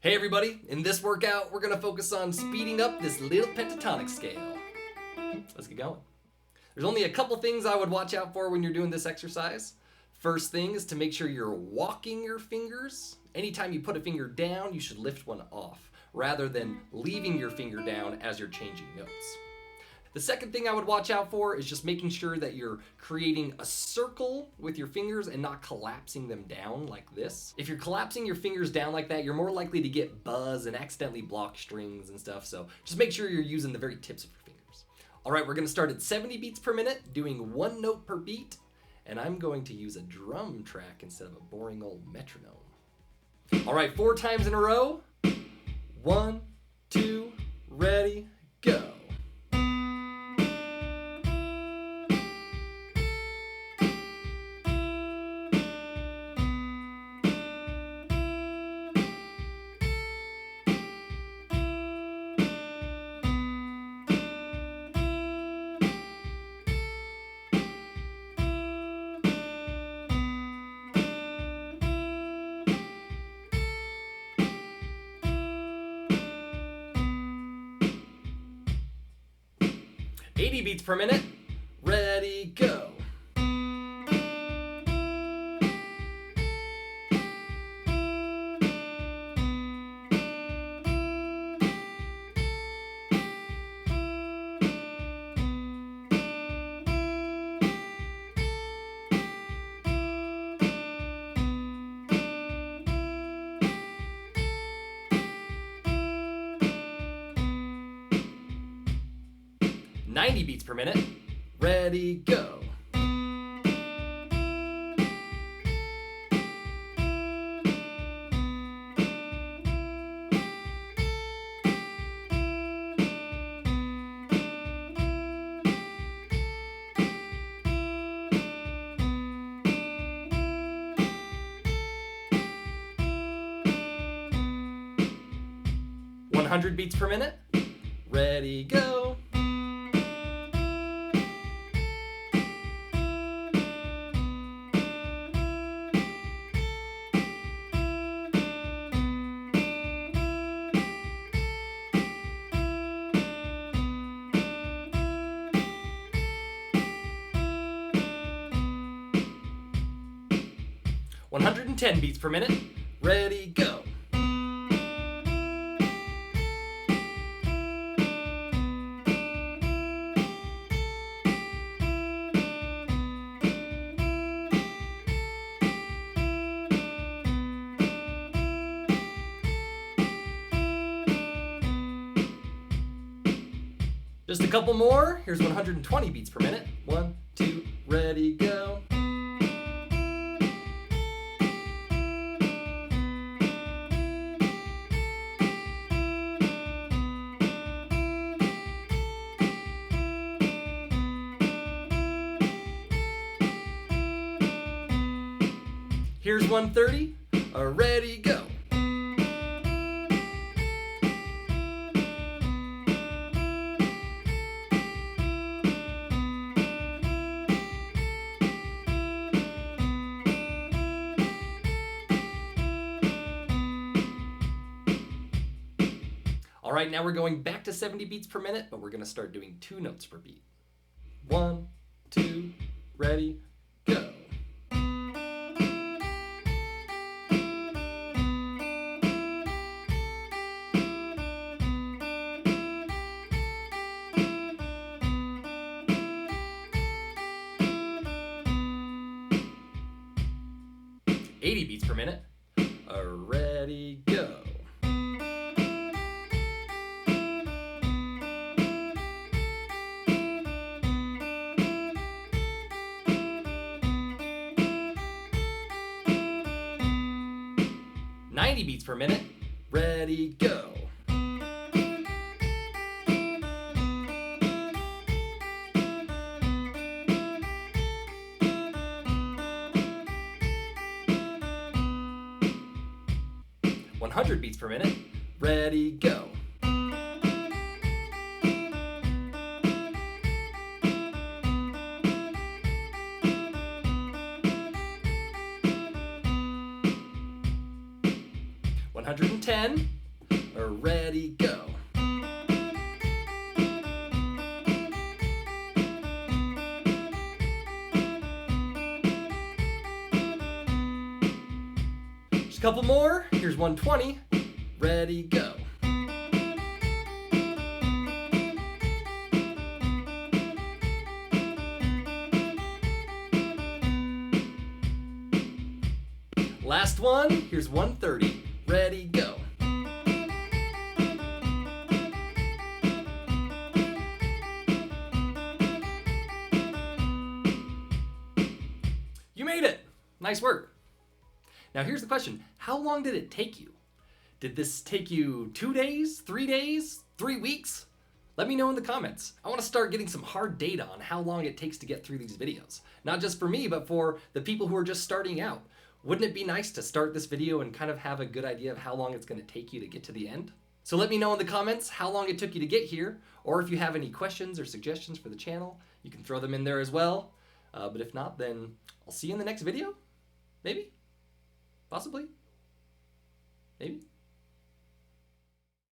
Hey everybody, in this workout we're going to focus on speeding up this little pentatonic scale. Let's get going. There's only a couple things I would watch out for when you're doing this exercise. First thing is to make sure you're walking your fingers. Anytime you put a finger down, you should lift one off, rather than leaving your finger down as you're changing notes. The second thing I would watch out for is just making sure that you're creating a circle with your fingers and not collapsing them down like this. If you're collapsing your fingers down like that, you're more likely to get buzz and accidentally block strings and stuff, so just make sure you're using the very tips of your fingers. All right, we're gonna start at 70 beats per minute, doing one note per beat, and I'm going to use a drum track instead of a boring old metronome. All right, 4 times in a row. 1, 2, ready, go. Beats per minute. Ready, go. Beats per minute. Ready, go. Beats per minute. Ready, go. Beats per minute. Ready, go. Just a couple more. Here's 120 beats per minute. 1, 2, ready, go. Here's 130, ready, go. All right, now we're going back to 70 beats per minute, but we're gonna start doing 2 notes per beat. 1, 2, ready, go. Beats per minute. Ready, go. Beats per minute. Ready, go. Beats per minute. Ready, go. $110. Ready, go. Just a couple more. Here's 120. Ready, go. Last one. Here's 130. Ready, go. You made it. Nice work. Now here's the question. How long did it take you? Did this take you 2 days, 3 days, 3 weeks? Let me know in the comments. I want to start getting some hard data on how long it takes to get through these videos. Not just for me, but for the people who are just starting out. Wouldn't it be nice to start this video and kind of have a good idea of how long it's going to take you to get to the end? So let me know in the comments how long it took you to get here, or if you have any questions or suggestions for the channel, you can throw them in there as well. But if not, then I'll see you in the next video. Maybe? Possibly? Maybe?